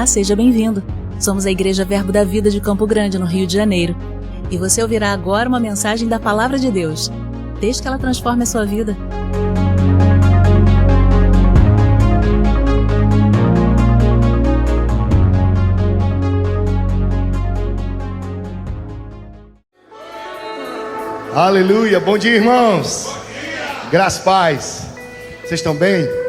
Olá, seja bem-vindo. Somos a Igreja Verbo da Vida de Campo Grande, no Rio de Janeiro. E você ouvirá agora uma mensagem da Palavra de Deus. Desde que ela transforme a sua vida. Aleluia, bom dia, irmãos. Bom dia. Graças e paz. Vocês estão bem?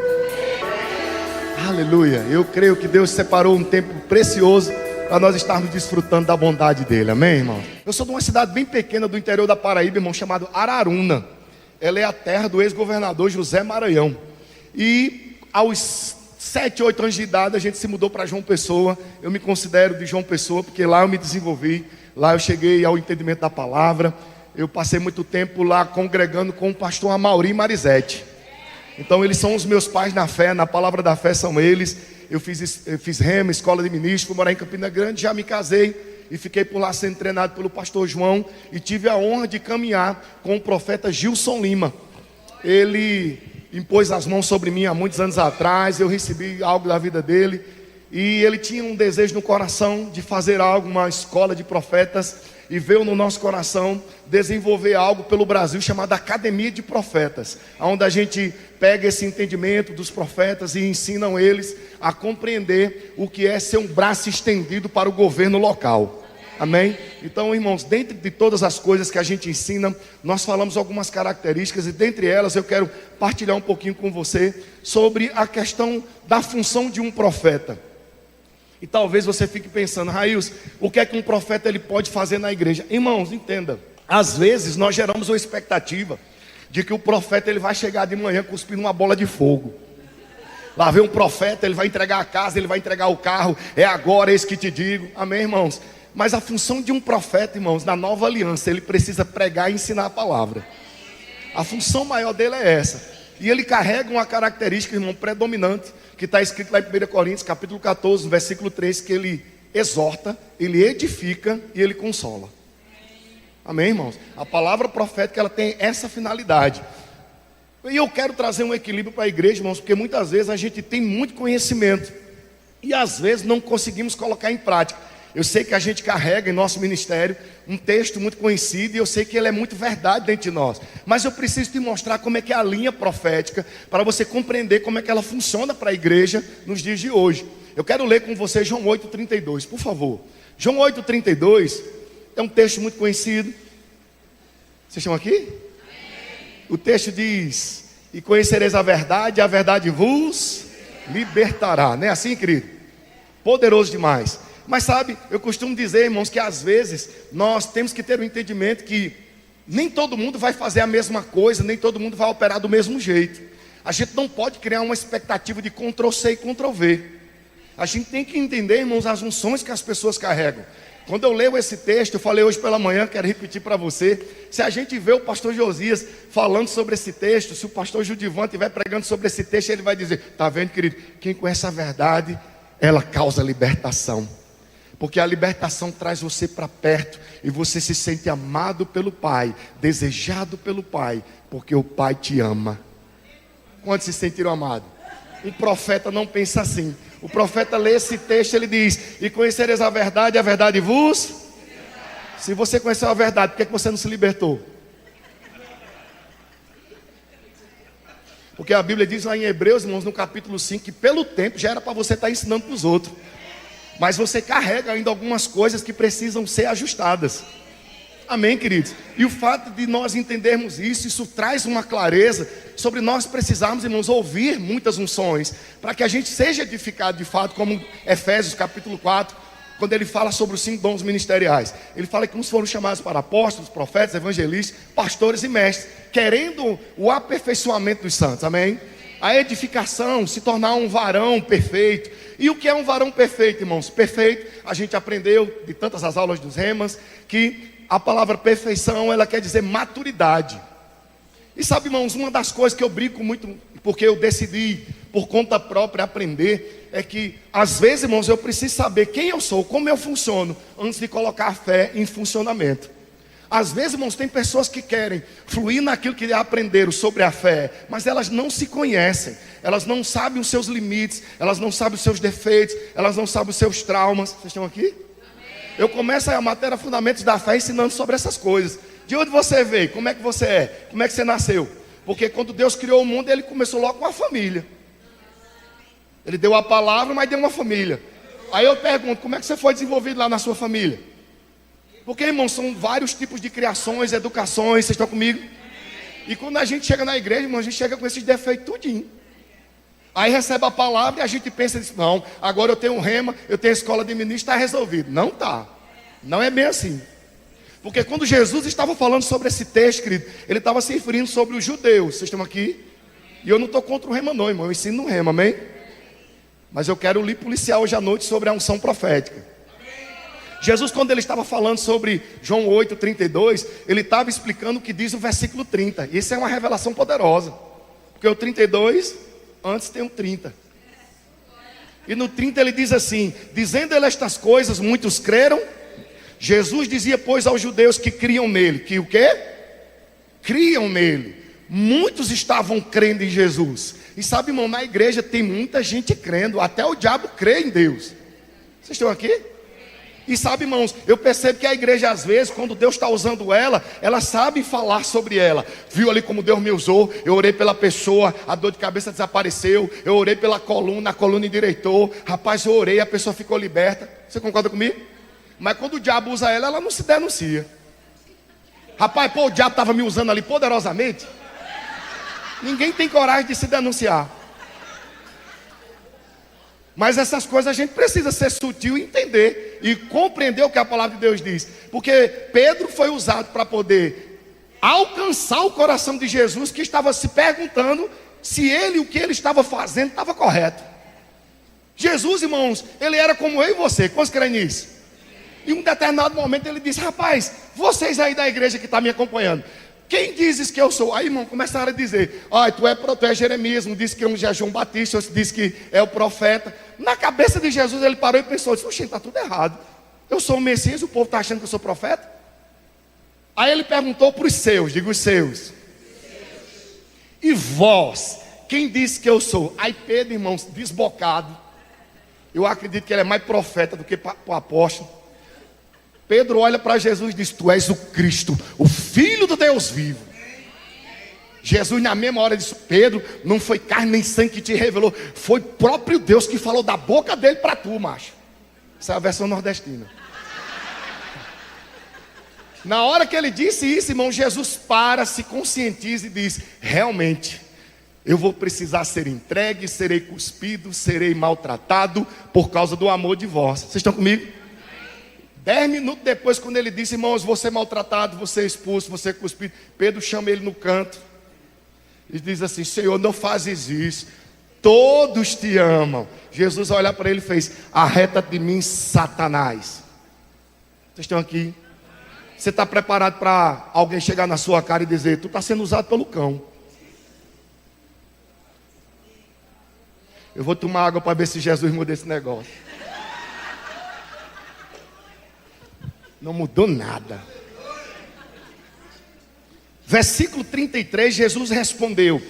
Aleluia, eu creio que Deus separou um tempo precioso para nós estarmos desfrutando da bondade dele, amém, irmão? Eu sou de uma cidade bem pequena do interior da Paraíba, irmão, chamado Araruna. Ela é a terra do ex-governador José Maranhão. E aos 7, 8 anos de idade a gente se mudou para João Pessoa. Eu me considero de João Pessoa porque lá eu me desenvolvi, lá eu cheguei ao entendimento da palavra. Eu passei muito tempo lá congregando com o pastor Amaury Marizete. Então eles são os meus pais na fé, na palavra da fé são eles. Eu fiz rema, escola de ministro, fui morar em Campina Grande, já me casei e fiquei por lá sendo treinado pelo pastor João. E tive a honra de caminhar com o profeta Gilson Lima. Ele impôs as mãos sobre mim há muitos anos atrás, eu recebi algo da vida dele. E ele tinha um desejo no coração de fazer algo, uma escola de profetas. E veio no nosso coração desenvolver algo pelo Brasil chamado Academia de Profetas, onde a gente pega esse entendimento dos profetas e ensinam eles a compreender o que é ser um braço estendido para o governo local. Amém? Então, irmãos, dentro de todas as coisas que a gente ensina, nós falamos algumas características, e dentre elas eu quero partilhar um pouquinho com você sobre a questão da função de um profeta. E talvez você fique pensando, Rails, o que é que um profeta ele pode fazer na igreja? Irmãos, entenda, às vezes nós geramos uma expectativa de que o profeta ele vai chegar de manhã cuspindo uma bola de fogo. Lá vem um profeta, ele vai entregar a casa, ele vai entregar o carro, é agora, é isso que te digo. Amém, irmãos? Mas a função de um profeta, irmãos, na nova aliança, ele precisa pregar e ensinar a palavra. A função maior dele é essa. E ele carrega uma característica, irmão, predominante, que está escrito lá em 1 Coríntios, capítulo 14, versículo 3, que ele exorta, ele edifica e ele consola. Amém, irmãos? A palavra profética, ela tem essa finalidade. E eu quero trazer um equilíbrio para a igreja, irmãos, porque muitas vezes a gente tem muito conhecimento e às vezes não conseguimos colocar em prática. Eu sei que a gente carrega em nosso ministério um texto muito conhecido e eu sei que ele é muito verdade dentro de nós. Mas eu preciso te mostrar como é que é a linha profética para você compreender como é que ela funciona para a igreja nos dias de hoje. Eu quero ler com você João 8,32, por favor. João 8,32 é um texto muito conhecido. Vocês estão aqui? O texto diz: e conhecereis a verdade vos libertará. Não é assim, querido? Poderoso demais. Mas sabe, eu costumo dizer, irmãos, que às vezes nós temos que ter um entendimento que nem todo mundo vai fazer a mesma coisa, nem todo mundo vai operar do mesmo jeito. A gente não pode criar uma expectativa de Ctrl+C e Ctrl+V. A gente tem que entender, irmãos, as unções que as pessoas carregam. Quando eu leio esse texto, eu falei hoje pela manhã, quero repetir para você. Se a gente vê o pastor Josias falando sobre esse texto, se o pastor Judivan estiver pregando sobre esse texto, ele vai dizer: está vendo, querido, quem conhece a verdade, ela causa libertação. Porque a libertação traz você para perto e você se sente amado pelo Pai, desejado pelo Pai, porque o Pai te ama. Quantos se sentiram amados? Um profeta não pensa assim. O profeta lê esse texto, ele diz: e conhecereis a verdade vos... Se você conheceu a verdade, por que você não se libertou? Porque a Bíblia diz lá em Hebreus, irmãos, no capítulo 5, que pelo tempo já era para você estar ensinando para os outros. Mas você carrega ainda algumas coisas que precisam ser ajustadas. Amém, queridos? E o fato de nós entendermos isso traz uma clareza sobre nós precisarmos, irmãos, ouvir muitas unções, para que a gente seja edificado de fato, como Efésios capítulo 4, quando ele fala sobre os 5 dons ministeriais. Ele fala que uns foram chamados para apóstolos, profetas, evangelistas, pastores e mestres, querendo o aperfeiçoamento dos santos. Amém? A edificação, se tornar um varão perfeito. E o que é um varão perfeito, irmãos? Perfeito, a gente aprendeu de tantas as aulas dos remas, que a palavra perfeição, ela quer dizer maturidade. E sabe, irmãos, uma das coisas que eu brinco muito, porque eu decidi por conta própria aprender, é que às vezes, irmãos, eu preciso saber quem eu sou, como eu funciono, antes de colocar a fé em funcionamento. Às vezes, irmãos, tem pessoas que querem fluir naquilo que aprenderam sobre a fé, mas elas não se conhecem, elas não sabem os seus limites, elas não sabem os seus defeitos, elas não sabem os seus traumas. Vocês estão aqui? Eu começo a matéria Fundamentos da Fé ensinando sobre essas coisas. De onde você veio? Como é que você é? Como é que você nasceu? Porque quando Deus criou o mundo, Ele começou logo com a família. Ele deu a palavra, mas deu uma família. Aí eu pergunto, como é que você foi desenvolvido lá na sua família? Porque, irmãos, são vários tipos de criações, educações. Vocês estão comigo? E quando a gente chega na igreja, irmão, a gente chega com esses defeitos tudinho. Aí recebe a palavra e a gente pensa nisso. Não, agora eu tenho um rema, eu tenho a escola de ministro, está resolvido. Não está. Não é bem assim. Porque quando Jesus estava falando sobre esse texto, querido, ele estava se referindo sobre os judeus. Vocês estão aqui? E eu não estou contra o rema não, irmão. Eu ensino no rema, amém? Mas eu quero lhe policiar hoje à noite sobre a unção profética. Jesus, quando ele estava falando sobre João 8:32, ele estava explicando o que diz o versículo 30. E isso é uma revelação poderosa. Porque o 32, antes tem o 30. E no 30 ele diz assim: dizendo ele estas coisas, muitos creram. Jesus dizia, pois, aos judeus que criam nele. Que o quê? Criam nele. Muitos estavam crendo em Jesus. E sabe, irmão, na igreja tem muita gente crendo. Até o diabo crê em Deus. Vocês estão aqui? E sabe, irmãos, eu percebo que a igreja às vezes, quando Deus está usando ela sabe falar sobre ela. Viu ali como Deus me usou? Eu orei pela pessoa, a dor de cabeça desapareceu. Eu orei pela coluna, a coluna endireitou. Rapaz, eu orei, a pessoa ficou liberta. Você concorda comigo? Mas quando o diabo usa ela não se denuncia. Rapaz, pô, o diabo estava me usando ali poderosamente. Ninguém tem coragem de se denunciar. Mas essas coisas a gente precisa ser sutil e entender e compreender o que a palavra de Deus diz. Porque Pedro foi usado para poder alcançar o coração de Jesus, que estava se perguntando se ele, o que ele estava fazendo, estava correto. Jesus, irmãos, ele era como eu e você. Quantos creem nisso? E em um determinado momento ele disse: rapaz, vocês aí da igreja que estão me acompanhando, quem dizes que eu sou? Aí, irmão, começaram a dizer: tu é Jeremias, um disse que é João Batista, outro disse que é o profeta. Na cabeça de Jesus ele parou e pensou: disse, oxe, está tudo errado. Eu sou o Messias, o povo está achando que eu sou profeta. Aí ele perguntou para os seus, digo os seus. E vós, quem disse que eu sou? Aí Pedro, irmãos, desbocado. Eu acredito que ele é mais profeta do que o apóstolo. Pedro olha para Jesus e diz: tu és o Cristo, o Filho do Deus vivo. Jesus na mesma hora disse: Pedro, não foi carne nem sangue que te revelou, foi próprio Deus que falou da boca dele para tu, macho. Essa é a versão nordestina. Na hora que ele disse isso, irmão, Jesus para, se conscientiza e diz: realmente, eu vou precisar ser entregue, serei cuspido, serei maltratado por causa do amor de vós. Vocês estão comigo? 10 minutos depois, quando ele disse: irmãos, vou ser maltratado, vou ser expulso, vou ser cuspido, Pedro chama ele no canto e diz assim: Senhor, não fazes isso, todos te amam. Jesus olha para ele e fez: arreta de mim, Satanás. Vocês estão aqui? Você está preparado para alguém chegar na sua cara e dizer: tu está sendo usado pelo cão? Eu vou tomar água para ver se Jesus muda esse negócio. Não mudou nada. Versículo 33, Jesus respondeu.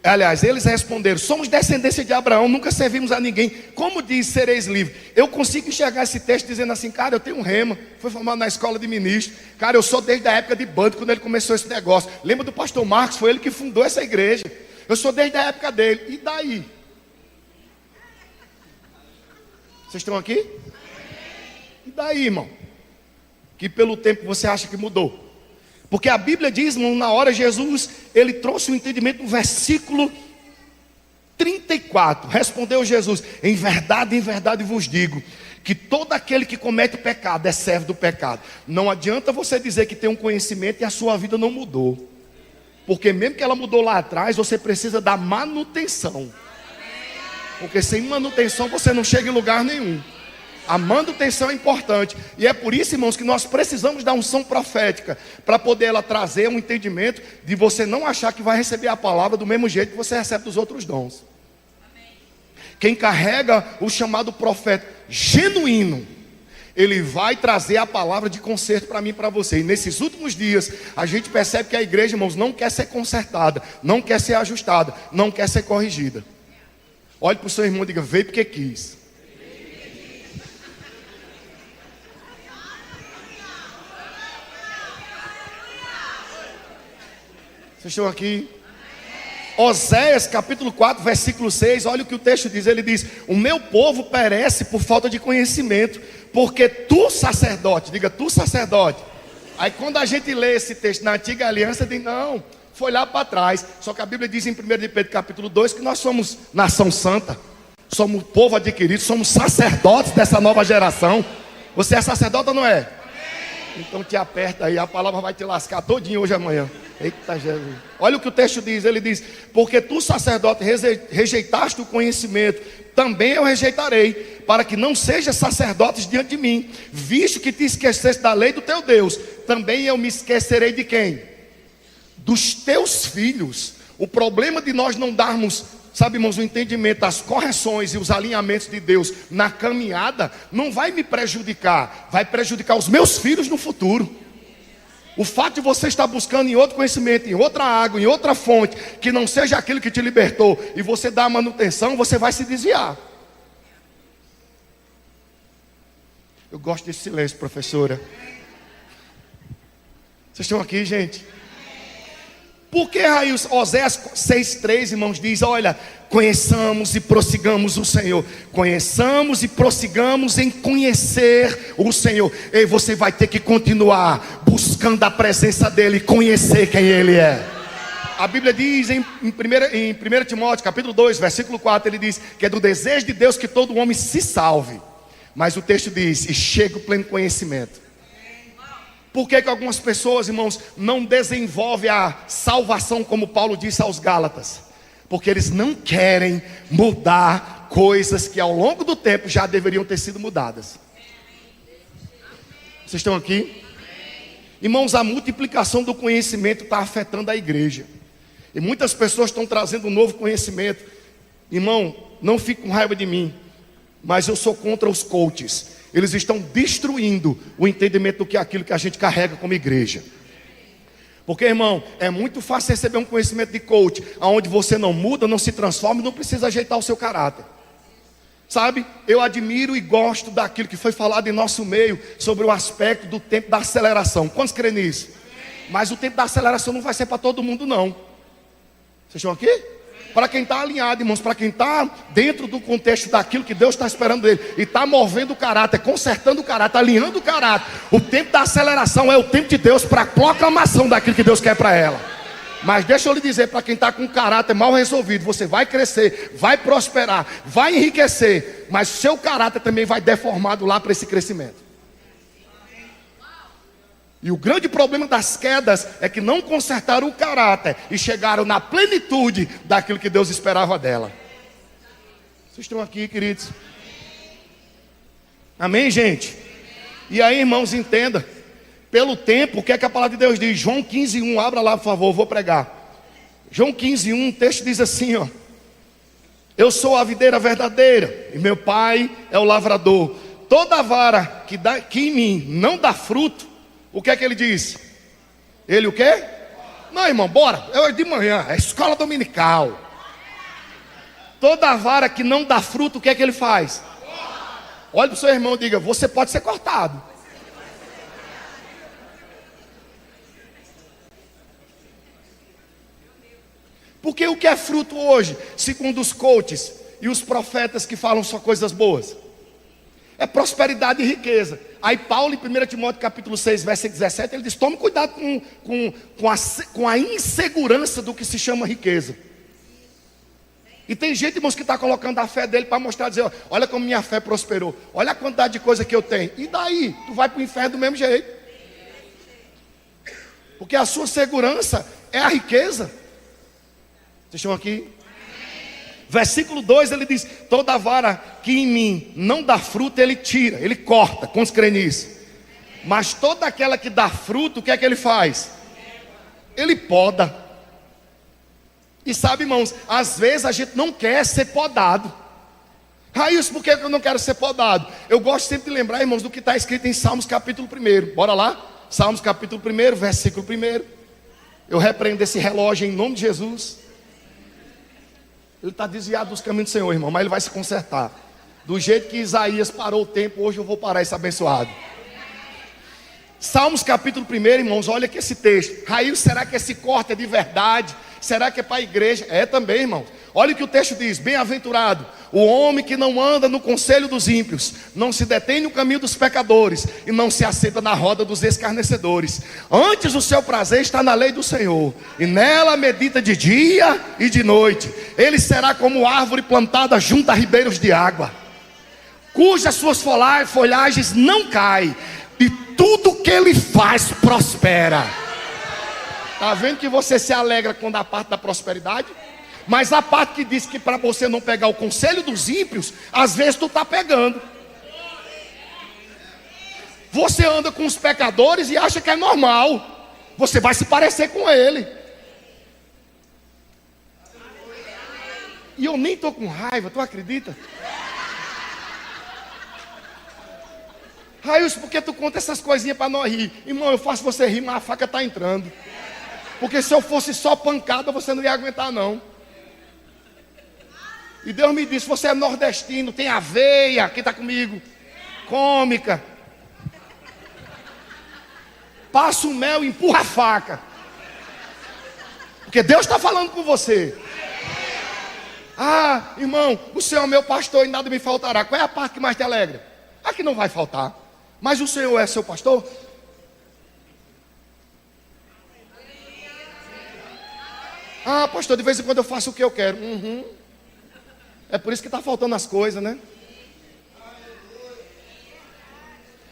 Aliás, eles responderam: somos descendência de Abraão, nunca servimos a ninguém. Como diz, sereis livres? Eu consigo enxergar esse texto dizendo assim: cara, eu tenho um rema, fui formado na escola de ministro. Cara, eu sou desde a época de Bando, quando ele começou esse negócio. Lembra do pastor Marcos? Foi ele que fundou essa igreja. Eu sou desde a época dele. E daí? Vocês estão aqui? E daí, irmão? Que pelo tempo você acha que mudou? Porque a Bíblia diz, na hora Jesus, ele trouxe o entendimento no versículo 34. Respondeu Jesus: em verdade vos digo, que todo aquele que comete pecado é servo do pecado. Não adianta você dizer que tem um conhecimento e a sua vida não mudou. Porque mesmo que ela mudou lá atrás, você precisa da manutenção. Porque sem manutenção você não chega em lugar nenhum. A manutenção é importante. E é por isso, irmãos, que nós precisamos da unção profética, para poder ela trazer um entendimento de você não achar que vai receber a palavra do mesmo jeito que você recebe dos outros dons. Amém. Quem carrega o chamado profeta genuíno, Ele vai trazer a palavra de conserto para mim e para você. E nesses últimos dias, a gente percebe que a igreja, irmãos, não quer ser consertada, não quer ser ajustada, não quer ser corrigida. Olhe para o seu irmão e diga: veio porque quis. Vocês estão aqui? Oséias capítulo 4, versículo 6, olha o que o texto diz. Ele diz: o meu povo perece por falta de conhecimento, porque tu, sacerdote, diga tu, sacerdote. Aí quando a gente lê esse texto na antiga aliança, diz: não, foi lá para trás. Só que a Bíblia diz em 1 de Pedro capítulo 2 que nós somos nação santa, somos povo adquirido, somos sacerdotes dessa nova geração. Você é sacerdote ou não é? Então te aperta aí, a palavra vai te lascar todinho hoje e amanhã. Eita Jesus. Olha o que o texto diz. Ele diz: porque tu, sacerdote, rejeitaste o conhecimento, também eu rejeitarei, para que não sejas sacerdotes diante de mim. Visto que te esqueceste da lei do teu Deus, também eu me esquecerei de quem? Dos teus filhos. O problema de nós não darmos, sabe, irmãos, o entendimento, as correções e os alinhamentos de Deus na caminhada, não vai me prejudicar, vai prejudicar os meus filhos no futuro. O fato de você estar buscando em outro conhecimento, em outra água, em outra fonte, que não seja aquilo que te libertou, e você dá manutenção, você vai se desviar. Eu gosto desse silêncio, professora. Vocês estão aqui, gente? Por que aí Oséias 6,3, irmãos, diz: olha, conheçamos e prossigamos o Senhor. Conheçamos e prossigamos em conhecer o Senhor. E você vai ter que continuar buscando a presença dEle, conhecer quem Ele é. A Bíblia diz em 1 Timóteo capítulo 2, versículo 4, ele diz que é do desejo de Deus que todo homem se salve. Mas o texto diz: e chegue o pleno conhecimento. Por que algumas pessoas, irmãos, não desenvolvem a salvação como Paulo disse aos Gálatas? Porque eles não querem mudar coisas que ao longo do tempo já deveriam ter sido mudadas. Vocês estão aqui? Irmãos, a multiplicação do conhecimento está afetando a igreja. E muitas pessoas estão trazendo um novo conhecimento. Irmão, não fique com raiva de mim, mas eu sou contra os coaches. Eles estão destruindo o entendimento do que é aquilo que a gente carrega como igreja. Porque, irmão, é muito fácil receber um conhecimento de coach, onde você não muda, não se transforma e não precisa ajeitar o seu caráter. Sabe, eu admiro e gosto daquilo que foi falado em nosso meio, sobre o aspecto do tempo da aceleração. Quantos creem nisso? Mas o tempo da aceleração não vai ser para todo mundo, não. Vocês estão aqui? Para quem está alinhado, irmãos, para quem está dentro do contexto daquilo que Deus está esperando dele, e está movendo o caráter, consertando o caráter, alinhando o caráter. O tempo da aceleração é o tempo de Deus para a proclamação daquilo que Deus quer para ela. Mas deixa eu lhe dizer, para quem está com o caráter mal resolvido, você vai crescer, vai prosperar, vai enriquecer, mas seu caráter também vai deformado lá para esse crescimento. E o grande problema das quedas é que não consertaram o caráter e chegaram na plenitude daquilo que Deus esperava dela. Vocês estão aqui, queridos? Amém, gente? E aí, irmãos, entenda. Pelo tempo, o que é que a palavra de Deus diz? João 15:1, abra lá, por favor, vou pregar. João 15:1, o texto diz assim, ó: eu sou a videira verdadeira, e meu pai é o lavrador. Toda vara que em mim não dá fruto, o que é que ele diz? Ele o quê? Não, irmão, bora, é de manhã, é escola dominical. Toda vara que não dá fruto, o que é que ele faz? Olha para o seu irmão e diga: você pode ser cortado. Porque o que é fruto hoje, segundo os coaches e os profetas que falam só coisas boas? É prosperidade e riqueza. Aí Paulo, em 1 Timóteo capítulo 6, versículo 17, ele diz: tome cuidado com a insegurança do que se chama riqueza. E tem gente, irmãos, que está colocando a fé dele para mostrar, dizer: olha como minha fé prosperou, olha a quantidade de coisa que eu tenho. E daí? Tu vai para o inferno do mesmo jeito. Porque a sua segurança é a riqueza. Vocês estão aqui? Versículo 2, ele diz: toda vara que em mim não dá fruto, ele tira, ele corta. Quantos creem nisso? Mas toda aquela que dá fruto, o que é que ele faz? Ele poda. E sabe, irmãos, às vezes a gente não quer ser podado. Raíssa, por que eu não quero ser podado? Eu gosto sempre de lembrar, irmãos, do que está escrito em Salmos capítulo 1. Bora lá? Salmos capítulo 1, versículo 1. Eu repreendo esse relógio em nome de Jesus. Ele está desviado dos caminhos do Senhor, irmão, mas ele vai se consertar. Do jeito que Isaías parou o tempo, hoje eu vou parar esse abençoado. Salmos capítulo 1, irmãos, olha aqui esse texto. Raíssa, será que esse corte é de verdade? Será que é para a igreja? É também, irmãos. Olha o que o texto diz: bem-aventurado o homem que não anda no conselho dos ímpios, não se detém no caminho dos pecadores e não se assenta na roda dos escarnecedores. Antes o seu prazer está na lei do Senhor, e nela medita de dia e de noite. Ele será como árvore plantada junto a ribeiros de água, cujas suas folhagens não caem, e tudo que ele faz prospera. Está vendo que você se alegra quando a parte da prosperidade? Mas a parte que diz que para você não pegar o conselho dos ímpios, às vezes tu está pegando. Você anda com os pecadores e acha que é normal. Você vai se parecer com ele. E eu nem estou com raiva, tu acredita? Raíssa, por que tu conta essas coisinhas para nós rir? Irmão, eu faço você rir, mas a faca está entrando. Porque se eu fosse só pancada, você não ia aguentar não. E Deus me disse: você é nordestino, tem aveia, quem está comigo? Cômica. Passa o mel e empurra a faca. Porque Deus está falando com você. Ah, irmão, o Senhor é meu pastor e nada me faltará. Qual é a parte que mais te alegra? A que não vai faltar. Mas o Senhor é seu pastor? Ah, pastor, de vez em quando eu faço o que eu quero. É por isso que está faltando as coisas, né?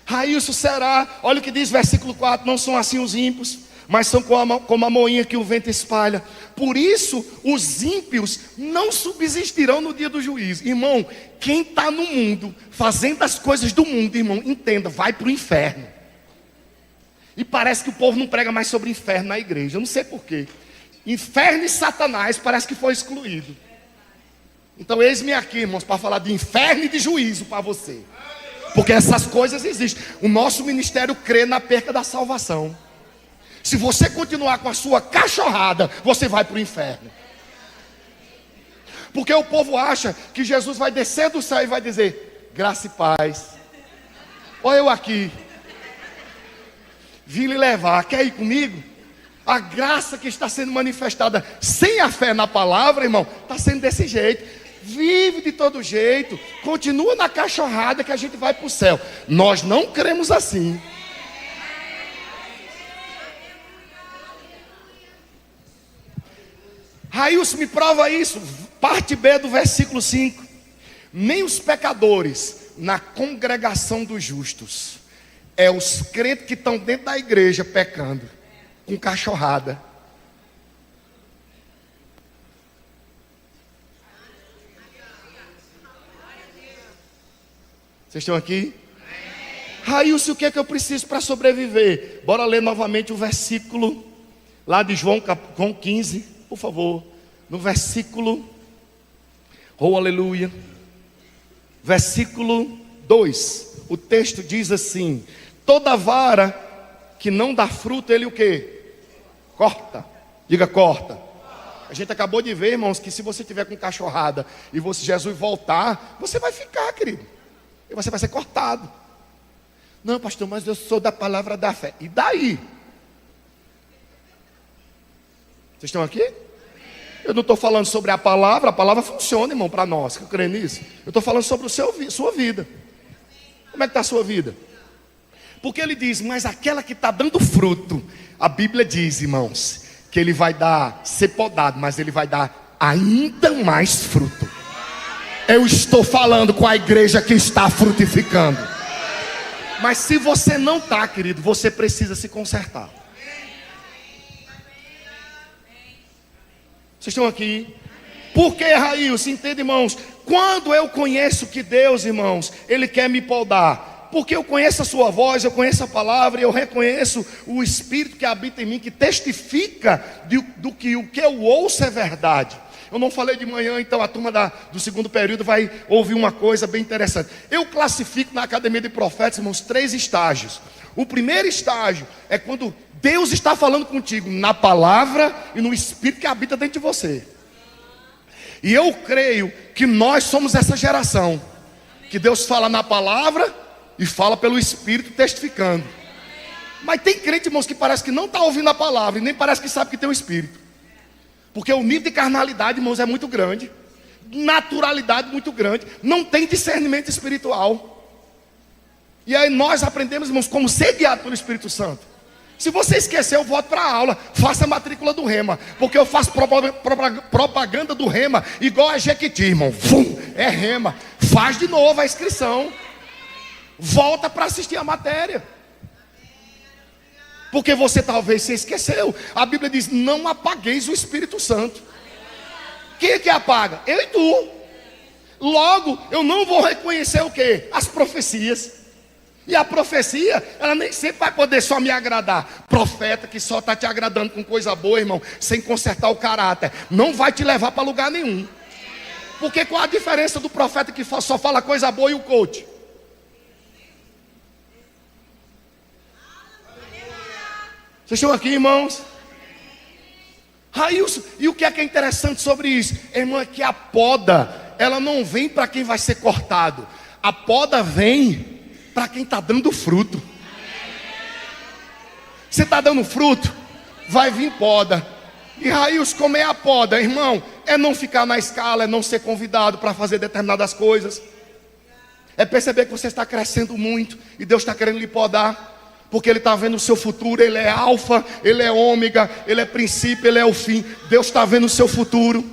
Raíssa, será? Olha o que diz versículo 4: não são assim os ímpios, mas são como a moinha que o vento espalha. Por isso os ímpios não subsistirão no dia do juízo. Irmão, quem está no mundo, fazendo as coisas do mundo, irmão, entenda, vai para o inferno. E parece que o povo não prega mais sobre inferno na igreja. Eu não sei porquê. Inferno e Satanás parece que foi excluído. Então eis-me aqui, irmãos, para falar de inferno e de juízo para você. Porque essas coisas existem. O nosso ministério crê na perca da salvação. Se você continuar com a sua cachorrada, você vai para o inferno. Porque o povo acha que Jesus vai descer do céu e vai dizer: graça e paz. Olha eu aqui, vim lhe levar, quer ir comigo? A graça que está sendo manifestada sem a fé na palavra, irmão, está sendo desse jeito. Vive de todo jeito, continua na cachorrada que a gente vai para o céu. Nós não cremos assim. Raíssa, me prova isso. Parte B do versículo 5. Nem os pecadores na congregação dos justos. É os crentes que estão dentro da igreja pecando com cachorrada. Vocês estão aqui? Raíssa, o que é que eu preciso para sobreviver? Bora ler novamente o versículo lá de João 15, por favor. No versículo, oh aleluia, versículo 2. O texto diz assim: toda vara que não dá fruto, ele o quê? Corta. Diga, corta. A gente acabou de ver, irmãos, que se você tiver com cachorrada e Jesus voltar, você vai ficar, querido. E você vai ser cortado. Não, pastor, mas eu sou da palavra da fé. E daí? Vocês estão aqui? Eu não estou falando sobre a palavra funciona, irmão, para nós, que eu creio nisso. Eu estou falando sobre sua vida. Como é que está a sua vida? Porque ele diz: mas aquela que está dando fruto, a Bíblia diz, irmãos, que ele vai ser podado, mas ele vai dar ainda mais fruto. Eu estou falando com a igreja que está frutificando. Mas se você não está, querido, você precisa se consertar. Vocês estão aqui? Por que, Raíssa? Entende, irmãos? Quando eu conheço que Deus, irmãos, Ele quer me podar, porque eu conheço a sua voz, eu conheço a palavra, e eu reconheço o Espírito que habita em mim, que testifica do que o que eu ouço é verdade. Eu não falei de manhã, então a turma do segundo período vai ouvir uma coisa bem interessante. Eu classifico na Academia de Profetas, irmãos, 3 estágios. O primeiro estágio é quando Deus está falando contigo na palavra e no Espírito que habita dentro de você. E eu creio que nós somos essa geração que Deus fala na palavra e fala pelo Espírito testificando. Mas tem crente, irmãos, que parece que não está ouvindo a palavra e nem parece que sabe que tem o Espírito. Porque o nível de carnalidade, irmãos, é muito grande, naturalidade muito grande, não tem discernimento espiritual. E aí nós aprendemos, irmãos, como ser guiado pelo Espírito Santo. Se você esquecer, eu volto para a aula, faça a matrícula do Rema, porque eu faço propaganda do Rema igual a Jequiti, irmão. É Rema, faz de novo a inscrição, volta para assistir a matéria. Porque você talvez se esqueceu. A Bíblia diz: não apagueis o Espírito Santo. Quem é que apaga? Eu e tu. Logo, eu não vou reconhecer o quê? As profecias. E a profecia, ela nem sempre vai poder só me agradar. Profeta que só está te agradando com coisa boa, irmão, sem consertar o caráter, não vai te levar para lugar nenhum. Porque qual a diferença do profeta que só fala coisa boa e o coach? Vocês estão aqui, irmãos? Railson, e o que é interessante sobre isso? Irmão, é que a poda, ela não vem para quem vai ser cortado. A poda vem para quem está dando fruto. Você está dando fruto, vai vir poda. E Railson, como é a poda, irmão? É não ficar na escala, é não ser convidado para fazer determinadas coisas. É perceber que você está crescendo muito e Deus está querendo lhe podar. Porque Ele está vendo o seu futuro, Ele é alfa, Ele é ômega, Ele é princípio, Ele é o fim. Deus está vendo o seu futuro.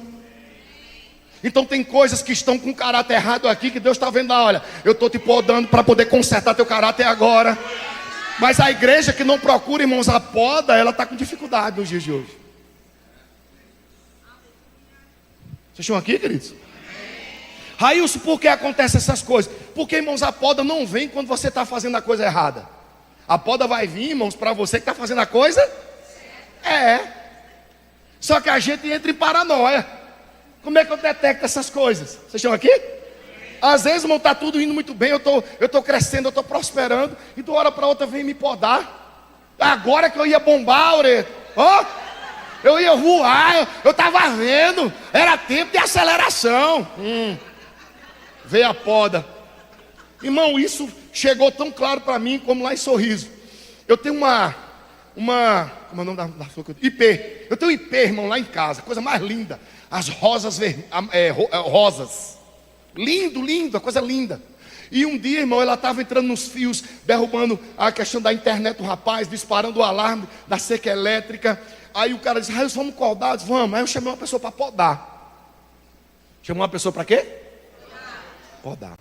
Então tem coisas que estão com caráter errado aqui, que Deus está vendo, olha, eu estou te podando para poder consertar teu caráter agora. Mas a igreja que não procura, irmãos, a poda, ela está com dificuldade nos dias de hoje. Vocês estão aqui, queridos? Railson, por que acontecem essas coisas? Porque, irmãos, a poda não vem quando você está fazendo a coisa errada. A poda vai vir, irmãos, para você que está fazendo a coisa. Só que a gente entra em paranoia. Como é que eu detecto essas coisas? Vocês estão aqui? Às vezes, irmão, está tudo indo muito bem. Eu estou crescendo, eu estou prosperando. E de uma hora para outra vem me podar. Agora que eu ia bombar, Aureto. Eu ia voar. Eu estava vendo. Era tempo de aceleração. Veio a poda. Irmão, isso chegou tão claro para mim como lá em Sorriso. Eu tenho como é o nome da flor? Ipê. Eu tenho um ipê, irmão, lá em casa. Coisa mais linda. As rosas rosas. Lindo, a coisa linda. E um dia, irmão, ela estava entrando nos fios, derrubando a questão da internet do rapaz, disparando o alarme da cerca elétrica. Aí o cara disse: vamos podar? Eu disse: vamos. Aí eu chamei uma pessoa para podar. Chamou uma pessoa para quê? Podar.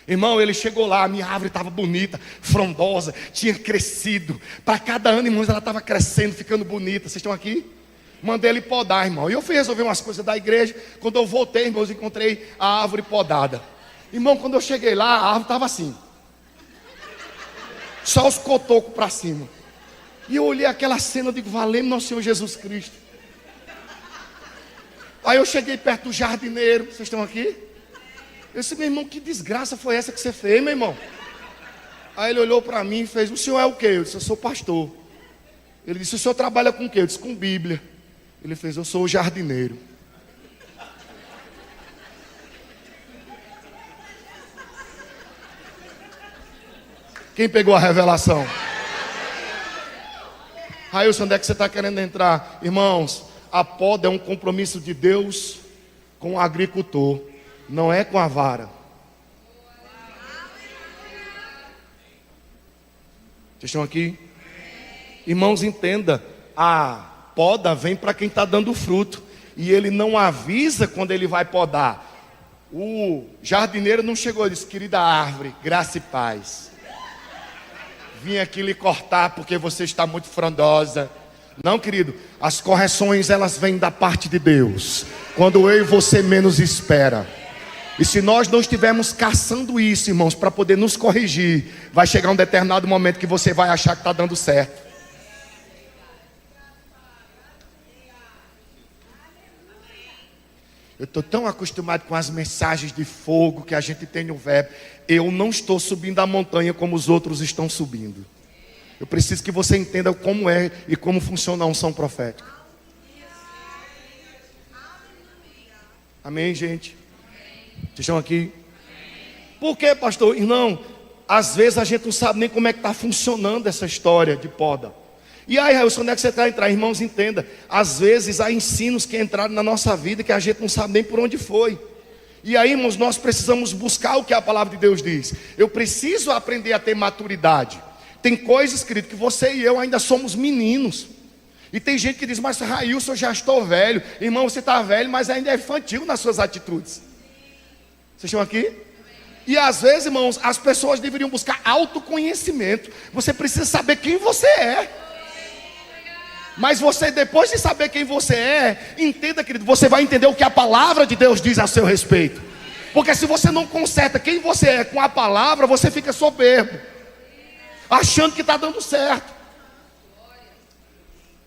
Irmão, ele chegou lá, a minha árvore estava bonita, frondosa, tinha crescido. Para cada ano, irmãos, ela estava crescendo, ficando bonita. Vocês estão aqui? Mandei ele podar, irmão. E eu fui resolver umas coisas da igreja. Quando eu voltei, irmãos, encontrei a árvore podada. Irmão, quando eu cheguei lá, a árvore estava assim. Só os cotocos para cima. E eu olhei aquela cena, eu digo: valeu nosso Senhor Jesus Cristo. Aí eu cheguei perto do jardineiro. Vocês estão aqui? Eu disse: meu irmão, que desgraça foi essa que você fez, meu irmão? Aí ele olhou para mim e fez: o senhor é o quê? Eu disse: eu sou pastor. Ele disse: o senhor trabalha com o quê? Eu disse: com Bíblia. Ele fez: eu sou o jardineiro. Quem pegou a revelação? Railson, onde é que você está querendo entrar? Irmãos, a poda é um compromisso de Deus com o agricultor, não é com a vara. Vocês estão aqui? Irmãos, entenda, a poda vem para quem está dando fruto, e ele não avisa quando ele vai podar. O jardineiro não chegou e disse: querida árvore, graça e paz, vim aqui lhe cortar porque você está muito frondosa. Não, querido, as correções elas vêm da parte de Deus, quando eu e você menos espera. E se nós não estivermos caçando isso, irmãos, para poder nos corrigir, vai chegar um determinado momento que você vai achar que está dando certo. Eu estou tão acostumado com as mensagens de fogo que a gente tem no verbo. Eu não estou subindo a montanha como os outros estão subindo. Eu preciso que você entenda como é e como funciona a unção profética. Amém, gente? Vocês estão aqui? Por quê, pastor? Irmão, às vezes a gente não sabe nem como é que está funcionando essa história de poda. E aí, Railson, onde é que você está entrando? Irmãos, entenda. Às vezes há ensinos que entraram na nossa vida que a gente não sabe nem por onde foi. E aí, irmãos, nós precisamos buscar o que a palavra de Deus diz. Eu preciso aprender a ter maturidade. Tem coisas, querido, que você e eu ainda somos meninos. E tem gente que diz, mas Railson, eu já estou velho. Irmão, você está velho, mas ainda é infantil nas suas atitudes. Vocês estão aqui? E às vezes, irmãos, as pessoas deveriam buscar autoconhecimento. Você precisa saber quem você é. Mas você, depois de saber quem você é, entenda, querido, você vai entender o que a palavra de Deus diz a seu respeito. Porque se você não conserta quem você é com a palavra, você fica soberbo, achando que está dando certo.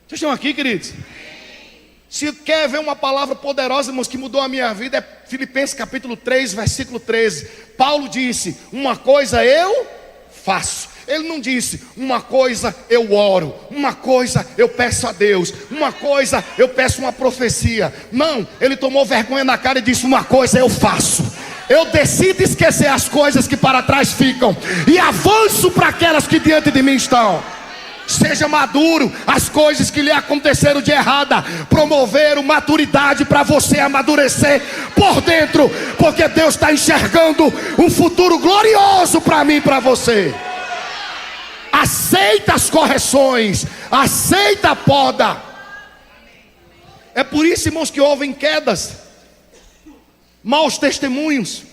Vocês estão aqui, queridos? Se quer ver uma palavra poderosa, irmãos, que mudou a minha vida, é Filipenses capítulo 3, versículo 13. Paulo disse, uma coisa eu faço. Ele não disse, uma coisa eu oro, uma coisa eu peço a Deus, uma coisa eu peço uma profecia. Não, ele tomou vergonha na cara e disse, uma coisa eu faço. Eu decido esquecer as coisas que para trás ficam e avanço para aquelas que diante de mim estão. Seja maduro, as coisas que lhe aconteceram de errada promoveram maturidade para você amadurecer por dentro, porque Deus está enxergando um futuro glorioso para mim e para você. Aceita as correções, aceita a poda. É por isso, irmãos, que houve quedas, maus testemunhos,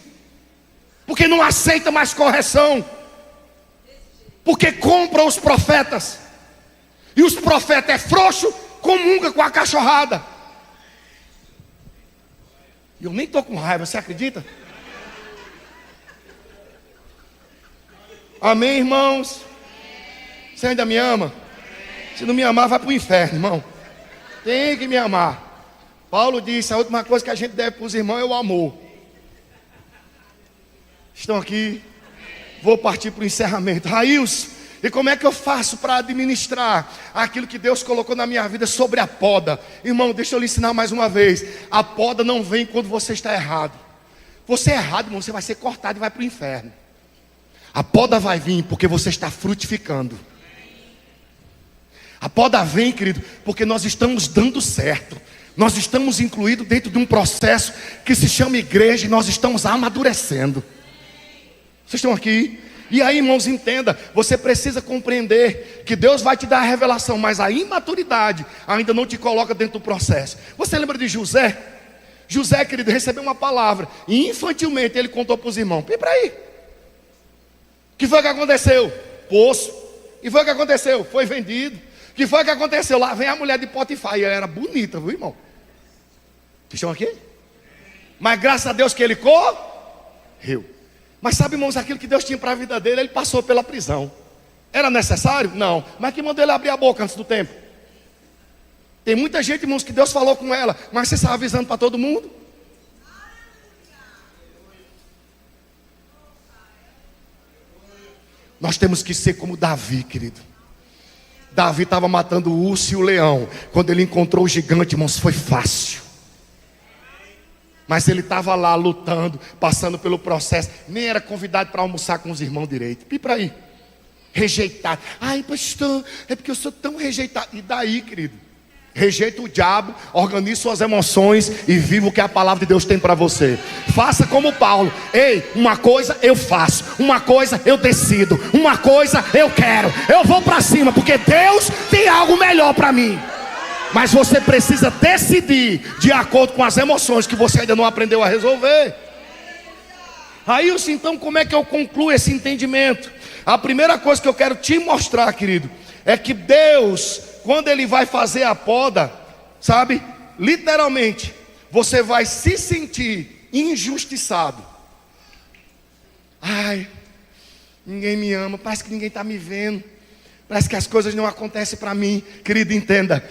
porque não aceita mais correção, porque compra os profetas. E os profetas é frouxo, comunga com a cachorrada. E eu nem estou com raiva, você acredita? Amém, irmãos? Você ainda me ama? Se não me amar, vai para o inferno, irmão. Tem que me amar. Paulo disse, a última coisa que a gente deve para os irmãos é o amor. Estão aqui? Vou partir para o encerramento. Railson, e como é que eu faço para administrar aquilo que Deus colocou na minha vida sobre a poda? Irmão, deixa eu lhe ensinar mais uma vez. A poda não vem quando você está errado. Você é errado, irmão, você vai ser cortado e vai para o inferno. A poda vai vir porque você está frutificando. A poda vem, querido, porque nós estamos dando certo. Nós estamos incluídos dentro de um processo que se chama igreja e nós estamos amadurecendo. Vocês estão aqui? E aí, irmãos, entenda, você precisa compreender que Deus vai te dar a revelação, mas a imaturidade ainda não te coloca dentro do processo. Você lembra de José? José, querido, recebeu uma palavra e infantilmente ele contou para os irmãos. Vem para aí. O que foi que aconteceu? Poço. O que foi que aconteceu? Foi vendido. O que foi que aconteceu? Lá vem a mulher de Potifar. E ela era bonita, viu, irmão? Vocês estão aqui? Mas graças a Deus que ele correu. Mas sabe, irmãos, aquilo que Deus tinha para a vida dele, ele passou pela prisão. Era necessário? Não. Mas que mandou ele abrir a boca antes do tempo? Tem muita gente, irmãos, que Deus falou com ela, mas você estava avisando para todo mundo? Nós temos que ser como Davi, querido. Davi estava matando o urso e o leão. Quando ele encontrou o gigante, irmãos, foi fácil. Mas ele estava lá lutando, passando pelo processo. Nem era convidado para almoçar com os irmãos direito. E para aí? Rejeitado. Ai, pastor, é porque eu sou tão rejeitado. E daí, querido? Rejeita o diabo, organize suas emoções e viva o que a palavra de Deus tem para você. Faça como Paulo. Ei, uma coisa eu faço, uma coisa eu decido, uma coisa eu quero. Eu vou para cima, porque Deus tem algo melhor para mim. Mas você precisa decidir de acordo com as emoções que você ainda não aprendeu a resolver. Aí, então, como é que eu concluo esse entendimento? A primeira coisa que eu quero te mostrar, querido, é que Deus, quando Ele vai fazer a poda, sabe, literalmente, você vai se sentir injustiçado. Ai, ninguém me ama, parece que ninguém está me vendo, parece que as coisas não acontecem para mim. Querido, entenda,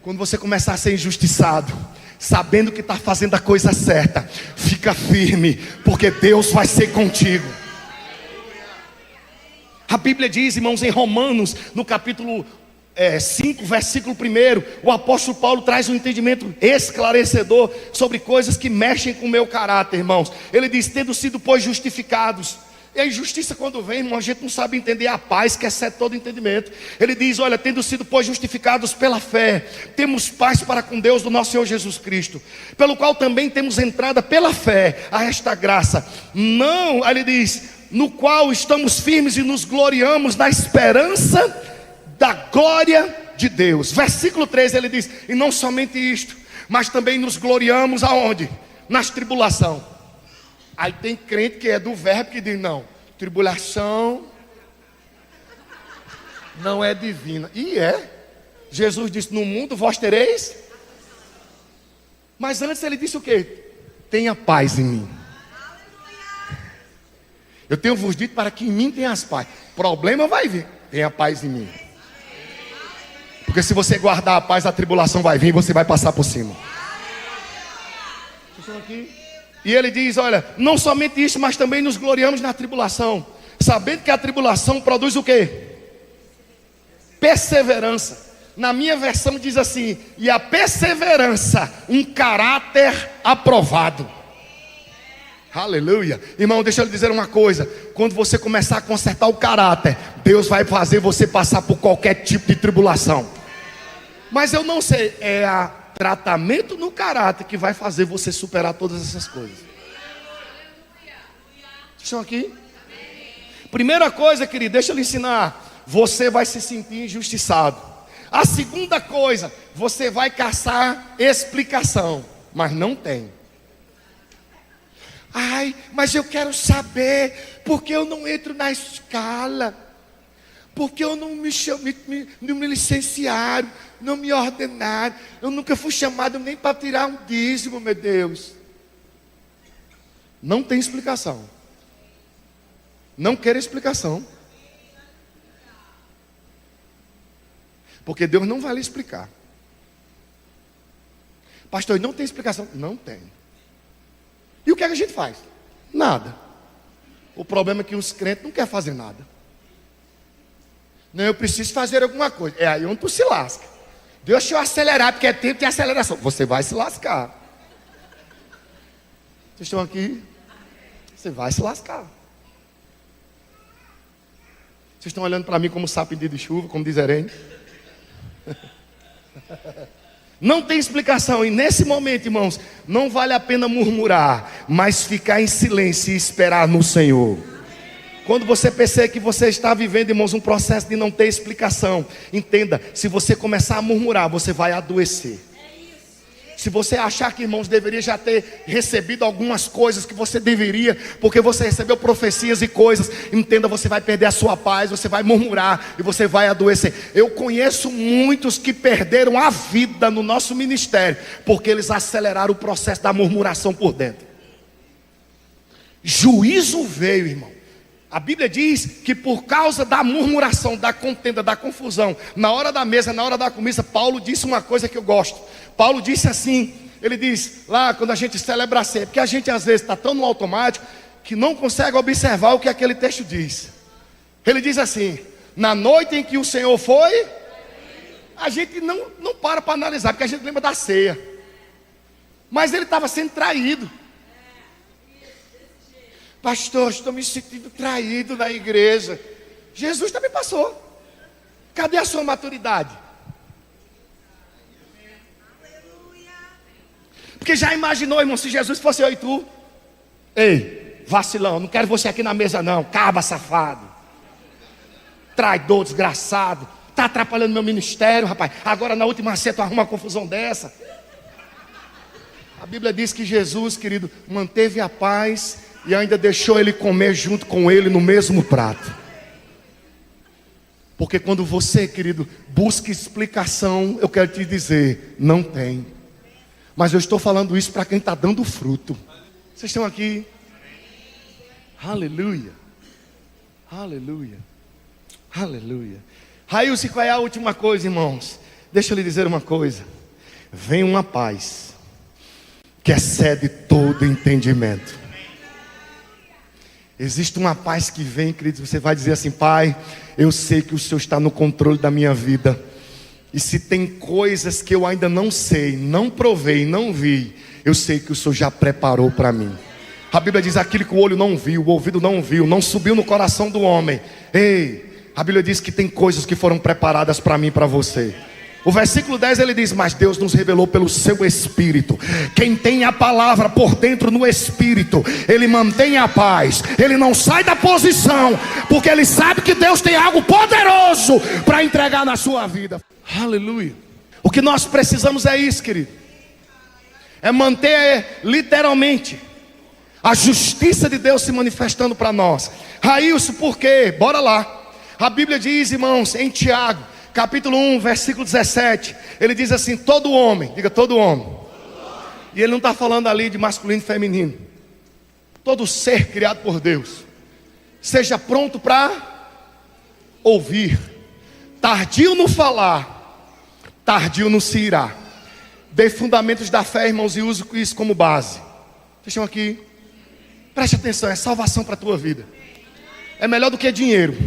quando você começar a ser injustiçado, sabendo que está fazendo a coisa certa, fica firme, porque Deus vai ser contigo. A Bíblia diz, irmãos, em Romanos, no capítulo 5, versículo 1, o apóstolo Paulo traz um entendimento esclarecedor sobre coisas que mexem com o meu caráter, irmãos. Ele diz, tendo sido, pois, justificados. E a injustiça quando vem, irmão, a gente não sabe entender a paz que excede todo entendimento. Ele diz, olha, tendo sido, pois, justificados pela fé, temos paz para com Deus do nosso Senhor Jesus Cristo, pelo qual também temos entrada pela fé a esta graça. Não, ele diz, no qual estamos firmes e nos gloriamos na esperança da glória de Deus. Versículo 3 ele diz, e não somente isto, mas também nos gloriamos aonde? Nas tribulação. Aí tem crente que é do verbo que diz, não, tribulação não é divina. E é. Jesus disse, no mundo vós tereis. Mas antes ele disse o quê? Tenha paz em mim. Eu tenho vos dito para que em mim tenhas paz. Problema vai vir, tenha paz em mim. Porque se você guardar a paz, a tribulação vai vir e você vai passar por cima. Vocês estão aqui? E ele diz, olha, não somente isso, mas também nos gloriamos na tribulação, sabendo que a tribulação produz o quê? Perseverança. Na minha versão diz assim, e a perseverança, um caráter aprovado. Aleluia. Irmão, deixa eu lhe dizer uma coisa, quando você começar a consertar o caráter, Deus vai fazer você passar por qualquer tipo de tribulação. Mas eu não sei, é tratamento no caráter que vai fazer você superar todas essas coisas. Vocês estão aqui? Primeira coisa, querido, deixa eu lhe ensinar. Você vai se sentir injustiçado. A segunda coisa, você vai caçar explicação, mas não tem. Ai, mas eu quero saber porque eu não entro na escala, porque eu não não me licenciaram, não me ordenaram, eu nunca fui chamado nem para tirar um dízimo, meu Deus. Não tem explicação. Não quero explicação. Porque Deus não vai lhe explicar. Pastor, não tem explicação? Não tem. E o que é que a gente faz? Nada. O problema é que os crentes não querem fazer nada. Não, eu preciso fazer alguma coisa. É aí onde tu se lasca. Deixa eu acelerar, porque é tempo de aceleração. Você vai se lascar. Vocês estão aqui? Você vai se lascar. Vocês estão olhando para mim como sapo em dia de chuva, como diz Herém? Não tem explicação. E nesse momento, irmãos, não vale a pena murmurar, mas ficar em silêncio e esperar no Senhor. Quando você perceber que você está vivendo, irmãos, um processo de não ter explicação, entenda, se você começar a murmurar, você vai adoecer. Se você achar que, irmãos, deveria já ter recebido algumas coisas que você deveria, porque você recebeu profecias e coisas, entenda, você vai perder a sua paz, você vai murmurar e você vai adoecer. Eu conheço muitos que perderam a vida no nosso ministério, porque eles aceleraram o processo da murmuração por dentro. Juízo veio, irmão. A Bíblia diz que por causa da murmuração, da contenda, da confusão, na hora da mesa, na hora da comida, Paulo disse uma coisa que eu gosto. Paulo disse assim, ele diz lá quando a gente celebra a ceia, porque a gente às vezes está tão no automático que não consegue observar o que aquele texto diz. Ele diz assim, na noite em que o Senhor foi, a gente não para analisar, porque a gente lembra da ceia. Mas ele estava sendo traído. Pastor, estou me sentindo traído na igreja. Jesus também passou. Cadê a sua maturidade? Porque já imaginou, irmão, se Jesus fosse eu e tu? Ei, vacilão, não quero você aqui na mesa não. Caba safado, traidor, desgraçado, está atrapalhando meu ministério, rapaz. Agora na última ceia tu arruma uma confusão dessa. A Bíblia diz que Jesus, querido, manteve a paz e ainda deixou ele comer junto com ele no mesmo prato. Porque quando você, querido, busca explicação, eu quero te dizer, não tem. Mas eu estou falando isso para quem está dando fruto. Vocês estão aqui? Aleluia. Aleluia. Aleluia. Raílson, qual é a última coisa, irmãos? Deixa eu lhe dizer uma coisa. Vem uma paz que excede todo entendimento. Existe uma paz que vem, queridos. Você vai dizer assim: Pai, eu sei que o Senhor está no controle da minha vida. E se tem coisas que eu ainda não sei, não provei, não vi, eu sei que o Senhor já preparou para mim. A Bíblia diz: aquilo que o olho não viu, o ouvido não viu, não subiu no coração do homem. Ei, a Bíblia diz que tem coisas que foram preparadas para mim e para você. O versículo 10 ele diz: mas Deus nos revelou pelo seu Espírito. Quem tem a palavra por dentro no Espírito, ele mantém a paz, ele não sai da posição, porque ele sabe que Deus tem algo poderoso para entregar na sua vida. Aleluia. O que nós precisamos é isso, querido, é manter literalmente a justiça de Deus se manifestando para nós. Raílson, por quê? Bora lá. A Bíblia diz, irmãos, em Tiago, capítulo 1, versículo 17, ele diz assim: todo homem, diga todo homem. E ele não está falando ali de masculino e feminino. Todo ser criado por Deus, seja pronto para ouvir, tardio no falar, tardio no se irar. Dê fundamentos da fé, irmãos, e use isso como base. Vocês estão aqui? Preste atenção, é salvação para a tua vida. É melhor do que dinheiro.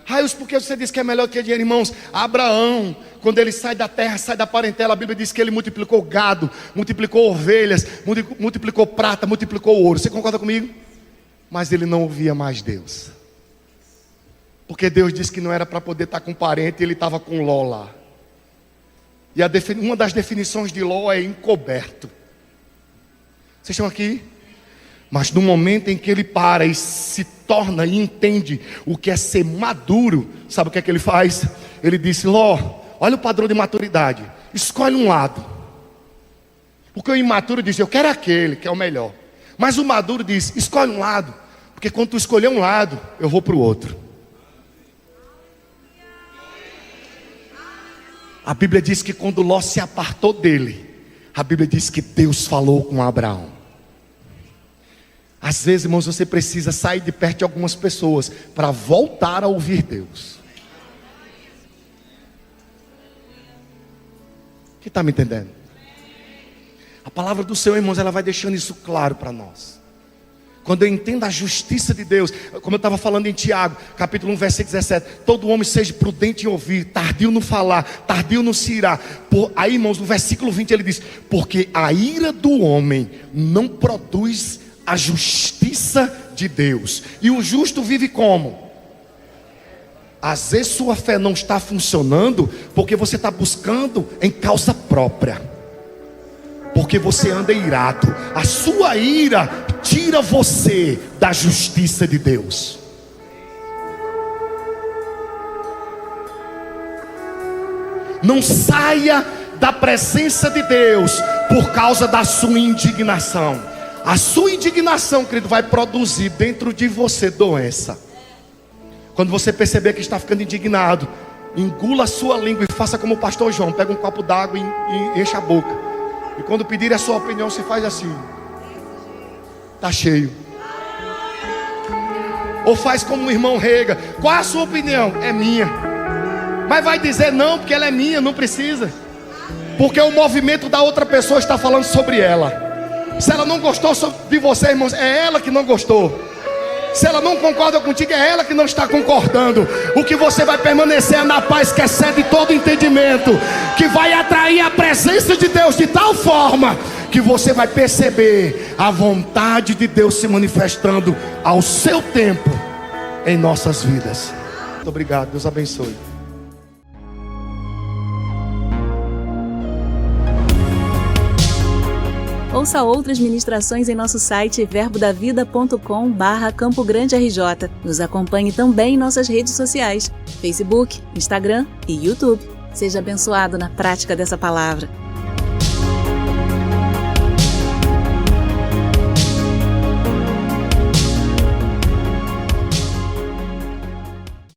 Raílson, por que você diz que é melhor do que dinheiro, irmãos? Abraão, quando ele sai da terra, sai da parentela, a Bíblia diz que ele multiplicou gado, multiplicou ovelhas, multiplicou prata, multiplicou ouro. Você concorda comigo? Mas ele não ouvia mais Deus, porque Deus disse que não era para poder estar com parente, e ele estava com Ló lá. E uma das definições de Ló é encoberto. Vocês estão aqui? Mas no momento em que ele para e se torna e entende o que é ser maduro, sabe o que é que ele faz? Ele disse: Ló, olha o padrão de maturidade, escolhe um lado. Porque o imaturo diz: eu quero aquele que é o melhor. Mas o maduro diz: escolhe um lado, porque quando tu escolher um lado, eu vou para o outro. A Bíblia diz que quando Ló se apartou dele, a Bíblia diz que Deus falou com Abraão. Às vezes, irmãos, você precisa sair de perto de algumas pessoas para voltar a ouvir Deus. Quem está me entendendo? A palavra do Senhor, irmãos, ela vai deixando isso claro para nós. Quando eu entendo a justiça de Deus, como eu estava falando em Tiago, capítulo 1, versículo 17, todo homem seja prudente em ouvir, tardio no falar, tardio no se irar. Aí, irmãos, no versículo 20 ele diz: porque a ira do homem não produz a justiça de Deus. E o justo vive como? Às vezes sua fé não está funcionando porque você está buscando em causa própria, porque você anda irado. A sua ira tira você da justiça de Deus. Não saia da presença de Deus por causa da sua indignação. A sua indignação, querido, vai produzir dentro de você doença. Quando você perceber que está ficando indignado, engula a sua língua e faça como o pastor João: pega um copo d'água e enche a boca. E quando pedir a sua opinião, você faz assim: está cheio. Ou faz como o irmão Rega: qual é a sua opinião? É minha. Mas vai dizer não, porque ela é minha, não precisa. Porque o movimento da outra pessoa está falando sobre ela. Se ela não gostou de você, irmãos, é ela que não gostou. Se ela não concorda contigo, é ela que não está concordando. O que você vai permanecer é na paz que excede todo entendimento, que vai atrair a presença de Deus de tal forma que você vai perceber a vontade de Deus se manifestando ao seu tempo em nossas vidas. Muito obrigado, Deus abençoe. Ouça outras ministrações em nosso site verbodavida.com/Campo Grande RJ. Nos acompanhe também em nossas redes sociais, Facebook, Instagram e YouTube. Seja abençoado na prática dessa palavra.